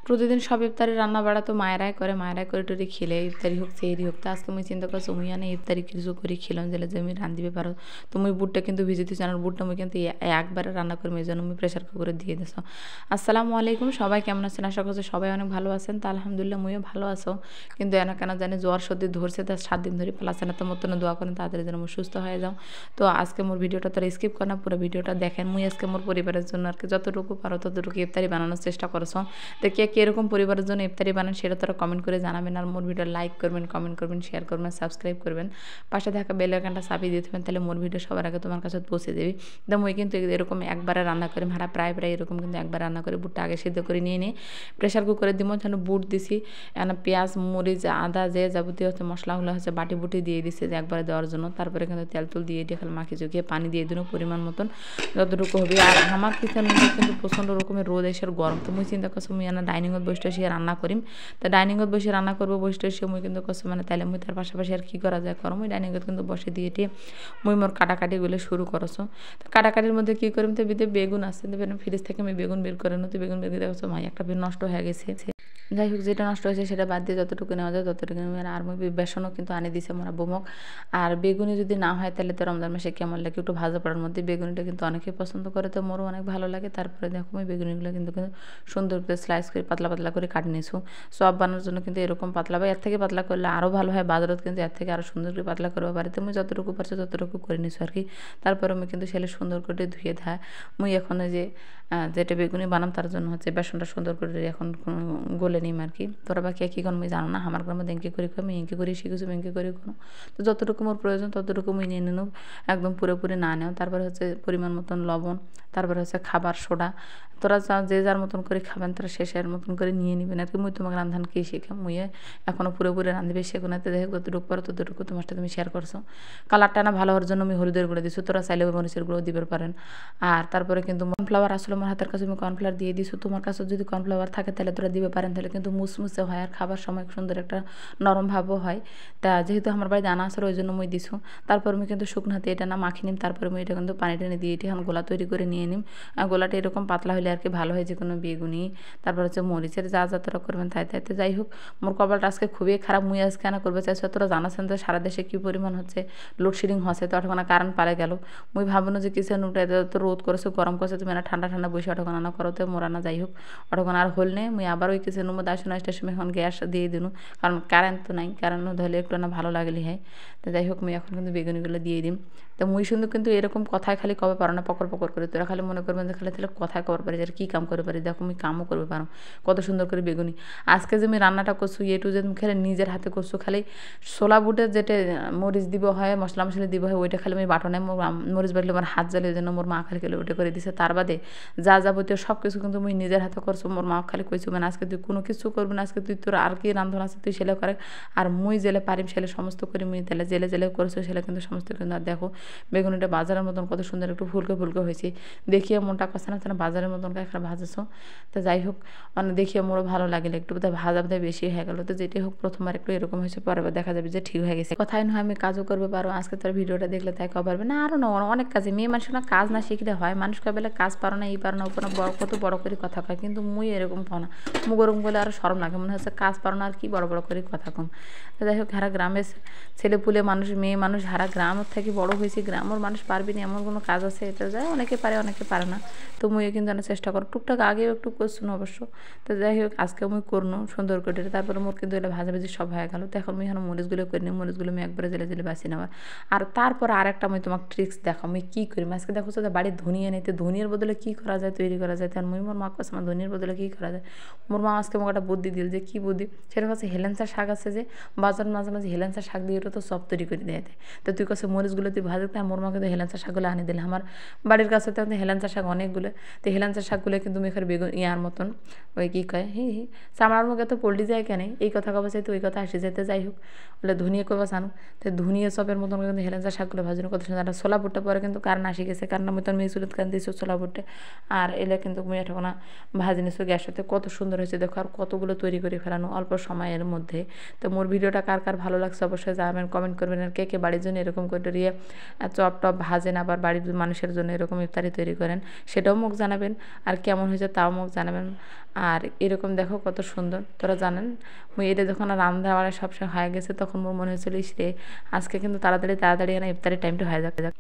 প্রতিদিন সব ইফতারি রান্না বাড়া তো মায়েরাই করে টুরি খেলে ইফতারি হোক সেহরি হোক। তো আজকে মুই চিন্তা করছি মুই আনে ইফতারি কিছু করে খেলাম যেলে যে আমি রান্ধিবে পারো। তো মুই বুটটা কিন্তু ভিজে দিচ্ছি, আর বুটটা মুই কিন্তু একবারে রান্না করবো, এই জন্য মুই প্রেশার কুকারে দিয়ে দিস। আসসালামু আলাইকুম, সবাই কেমন আছেন? আশা করছি সবাই অনেক ভালো আছেন। তো আলহামদুলিল্লাহ মুইও ভালো আছো, কিন্তু এনা কেন জানি জ্বর সর্দি ধরছে, তার 7 দিন ধরে পালাচ্ছে না। তো মতন দোয়া করেন তাড়াতাড়ি যেন মুই সুস্থ হয়ে যাও। তো আজকে মোর ভিডিওটা তোরা স্কিপ কর না, পুরো ভিডিওটা দেখেন। মুই আজকে মোর পরিবারের জন্য আর কি যতটুকু পারো ততটুকু ইফতারি বানানোর চেষ্টা করছো। তো কে কীরকম পরিবারের জন্য ইফতারি বানান সেটা তারা কমেন্ট করে জানাবেন। আর মোর ভিডিও লাইক করবেন, কমেন্ট করবেন, শেয়ার করবেন, সাবস্ক্রাইব করবেন, পাশে থাকা বেল আইকনটা চাপিয়ে দিয়ে দেবেন, তাহলে মোর ভিডিও সবার আগে তোমার কাছে পৌঁছে দেবে। তো মুই কিন্তু এরকম একবারে রান্না করি, হারা প্রায় এরকম কিন্তু একবার রান্না করে বুটটা আগে সিদ্ধ করে নিয়ে নিই প্রেশার কুকারে দিব। যেন বুট দিছি, এখানে পেঁয়াজ মরিচ আদা যে যাবতীয় হচ্ছে মশলাগুলো হচ্ছে বাটি বুটি দিয়ে দিছি যে একবারে দেওয়ার জন্য। তারপরে কিন্তু তেল তুল দিয়ে খালি মাখি চুকিয়ে পানি দিয়ে দিন পরিমাণ মতন যতটুকু হবে। আর আমার কিচেন কিন্তু প্রচণ্ড রকমের রোদ এসে গরম। তো মুই চিন্তা করছি মুই এনে ডাইনিংত বসে এসে রান্না করিম। তো ডাইনিংত বসে রান্না করবো, বসে এসে মুই কিন্তু করছি মানে তাইলে মুই তার পাশাপাশি আর কী করা যায় করো। মুই ডাইনিংত কিন্তু বসে দিয়ে মুই মোর কাটাকাটিগুলো শুরু করছো। তো কাটাকাটির মধ্যে কী করিম, তো বেগুন আছে, ফ্রিজ থেকে আমি বেগুন বের করে নিতে, বেগুন বের করে দেখছো মাই একটা নষ্ট হয়ে গেছে। যাই হোক, যেটা নষ্ট হয়েছে সেটা বাদ দিয়ে যতটুকু নেওয়া যায় ততটুকু নেবেন। আর মুই বেসনও কিন্তু আনে দিছে মোরা বুমক। আর বেগুনি যদি না হয় তাহলে তো রমজান মাসে কেমন লাগে, একটু ভাজা পড়ার মধ্যে বেগুনিটা কিন্তু অনেকেই পছন্দ করে, তো মোরও অনেক ভালো লাগে। তারপরে দেখো আমি বেগুনিগুলো কিন্তু সুন্দর করে স্লাইস করে পাতলা পাতলা করে কাটে নিয়েছো। সব বানানোর জন্য কিন্তু এরকম পাতলা বা এর থেকে পাতলা করলে আরও ভালো হয়, বাজারত কিন্তু এর থেকে আরও সুন্দর করে পাতলা করবো পারে। তো মুই যতটুকু পারছো ততটুকু করে নিছো আর কি। তারপরে আমি কিন্তু সেলে সুন্দর করে ধুয়ে ধায় মুই এখন যে যেটা বেগুনি বানাম তার জন্য হচ্ছে বেসনটা সুন্দর করে এখন গলে নিম আর কি। তোরা বা কে কী কর মুই জানো না, আমার গ্রামে এঁকে করি আমি এঁকে করি শিখেছি, এঁকে করি কোনো। তো যতটুকু মোর প্রয়োজন ততটুকু মুই নিয়ে নিন, একদম পুরোপুরি না নেও। তারপরে হচ্ছে পরিমাণ মতন লবণ, তারপরে হচ্ছে খাবার সোডা। তোরা যে যার মতন করে খাবেন তারা শেষের মতন করে নিয়ে নিবেন আর কি। মুই তোমাকে রান্ধান কী শিখাম, মুইয়ে এখনও পুরোপুরি রাঁধবে শেখোনাতে দেখে যতটুকু পারো ততটুকু তোমার সাথে তুমি শেয়ার করছো। কালারটা না ভালো হওয়ার জন্য আমি হলুদের গুঁড়ো দিচ্ছি, তোরা চাইলে মরিচের গুঁড়ো দিতে পারেন। আর তারপরে কিন্তু কর্নফ্লাওয়ার আসলে আমার হাতের কাছে আমি কর্নফ্লাওয়ার দিয়ে দিচ্ছি, তোমার কাছে যদি কর্নফ্লাওয়ার থাকে তাহলে তোরা দিতে পারেন, তাহলে কিন্তু মুসমুসে হয় আর খাবার সময় সুন্দর একটা নরম ভাবও হয়। তা যেহেতু আমার বাড়িতে আনা আসলে ওই জন্য মুই দিছো। তারপর আমি কিন্তু শুকনো হাতে এটা না মাখি নিম, তারপরে আমি এটা কিন্তু পানি টানি দিয়ে এখন গোলা তৈরি করে নিয়ে নিম। গোলাটা এরকম পাতলা হলে আর কি ভালো হয়, যে কোনো বেগুনি তারপর হচ্ছে মরিচের যা যা তোরা করবেন তাই তাইতে। যাই হোক, মোর কপালটা আজকে খুবই খারাপ, মুই আজকে কেন করবে চাইছো। তোরা জানাছেন যে সারা দেশে কী পরিমাণ হচ্ছে লোডশেডিং হচ্ছে, তো ওঠা কারেন্ট পারে গেল। মুই ভাবনো যে কিসের উঠে তো রোদ করেছো গরম করেছে, তুমি না ঠান্ডা ঠান্ডা বসে ওঠা না করো, তো মোরা না। যাই হোক, ওঠা আর হল নেই, মুই আবার ওই কিসের মধ্যে আসো না স্টেশনে এখন গ্যাস দিয়ে দিন, কারণ কারেন্ট তো নাই, কারেন্ট ধরলে একটু না ভালো লাগলে হয়। তো যাই হোক, মুই এখন কিন্তু বেগুনিগুলো দিয়ে দিম। তো মুই শুধু কিন্তু এরকম কথায় খালি কবে পারো না পকর পকর করে, তোরা খালি মনে করবেন যে খালি তাহলে কথায় কবার পারি, যে কী কাম করে পারি। দেখো আমি কামও করবে পারো, কত সুন্দর করে বেগুনি। আজকে যে আমি রান্নাটা করছো এ টু যে তুমি খালি নিজের হাতে করছো, খালি ছোলা বুটে যেটা মরিচ দিব হয় মশলা মশলা দিব হয় ওইটা খালি আমি বাটনে মরিচ বাটলে আমার হাত জ্বালিয়ে জন্য মোর মা খালি খেলে ওইটা করে দিছে। তার বাদে যা যাবতীয় সব কিছু কিন্তু মুই নিজের হাতে করছো। মোর মা খালি কইছো মানে আজকে তুই কোনো কিছু করবি না, আজকে তুই তোর আর কি রান্ধন আছে তুই সেলে করে। আর মুই জেলে পারিম সেলে সমস্ত করি, মুই তাহলে জেলে জেলে করেছো সেলে কিন্তু সমস্ত কিন্তু। আর দেখো বেগুনিটা বাজারের মতন কত সুন্দর একটু ফুলকে ফুলকে হয়েছে, দেখিয়ে মনটা করছে না তাহলে বাজারের মতন একটা ভাজেছো। তো যাই হোক, মানে দেখিয়ে মোরও ভালো লাগলে একটু বোধহয় ভাজা বোধহয় বেশি হয়ে গেলো। তো যেটাই হোক প্রথমবার একটু এরকম হয়েছে, পরে দেখা যাবে যে ঠিক হয়ে গেছে। কথাই নয় আমি কাজও করবে পারো, আজকে তোর ভিডিওটা দেখলে তাই কবে পারবে না। আরও না অনেক কাজে মেয়ে মানুষ না কাজ না শিখলে হয়, মানুষ কবে কাজ পারো না এই পারো না ওপর কত বড় করে কথা কয়, কিন্তু মুই এরকম পাও না। মুখ ওরকম বলে আরও শরম লাগে, মনে হচ্ছে কাজ পারো না আর কি বড় বড় করে কথা কম। তো যাই হোক, হারা গ্রামের ছেলেপুলে মানুষ মেয়ে মানুষ হারা গ্রামের থেকে বড় হয়েছে, গ্রামের মানুষ পারবি না এমন কোনো কাজ আছে, এটা যায় অনেকে পারে অনেকে পারে না। তো মুই কিন্তু অনেক চেষ্টা করো, টুকটাক আগেও একটু করছো না অবশ্য। তো যাই হোক, আজকে মুই করনো সুন্দর করে, তারপরে মোর কিন্তু এটা ভাজাভাজি সব হয়ে গেল। তো এখন মুই এখন মরিচগুলো করে নিই, মরিচগুলো আমি একবারে জেলে জেলে বাঁচি নেওয়ার। আর তারপর আরেকটা আমি তোমাকে ট্রিক্স দেখাও আমি কী করি। আজকে দেখো যে বাড়ির ধনিয়া নিতে, ধনিয়ার বদলে কী করা যায় তৈরি করা যায়, তার মুই মোর মা কাছে আমার ধনিয়ার বদলে কী করা যায়। মোর মা আজকে আমাকে একটা বুদ্ধি দিল, যে কী বুদ্ধি সেটা হচ্ছে হেলেঞ্চা শাক আছে যে বাজার মাঝে মাঝে হেলেঞ্চা শাক দিয়ে ওটা তো সব তৈরি করে দেয়। তো তুই কাছে মরিচগুলো তুই ভাজতে, আর মোর মা কিন্তু হেলেঞ্চা শাকগুলো আনি দিলে। আমার বাড়ির কাছে তো হেলেঞ্চা শাক অনেকগুলো, তো হেলেঞ্চা শাকগুলো কিন্তু মেখের বেগুন ইয়ার মতন ওই কী কয় চামড়ার মুখে তো পোল্ট্রি যায় কেন এই কথা কবা চাই, তো ওই কথা আসে যেতে। যাই হোক, বলে ধনিয়া কবা জানো, তো ধনিয়া চপের মতন কিন্তু হেলেঞ্চা শাকগুলো ভাজুন কত সুন্দর। ছোলা বুটটা পরে কিন্তু কারণ আসি গেছে, কারণ আমি তো মেয়ে চুলত কান দিয়েছি ছোলা বুটে। আর এলে কিন্তু মুই এখন ভাজি নিছো গ্যাসতে কত সুন্দর হয়েছে দেখো আর কতগুলো তৈরি করে ফেলানো অল্প সময়ের মধ্যে। তো মোর ভিডিওটা কার কার ভালো লাগছে অবশ্যই জানাবেন, কমেন্ট করবেন। আর কে কে বাড়ির জন্য এরকম করে দিয়ে চপ টপ ভাজেন আবার বাড়ির মানুষের জন্য এরকম ইফতারি তৈরি করেন সেটাও মুখ জানাবেন, আর কেমন হয়েছে তাও মুখ জানাবেন। আর এরকম দেখো কত সুন্দর তোরা জানেন মুই এটা যখন রান্না বাড়া সবসময় হয়ে গেছে তখন মোর মনে হয়েছিল ইস রে আজকে কিন্তু তাড়াতাড়ি তাড়াতাড়ি ইফতারের টাইমটা হয়ে যাক।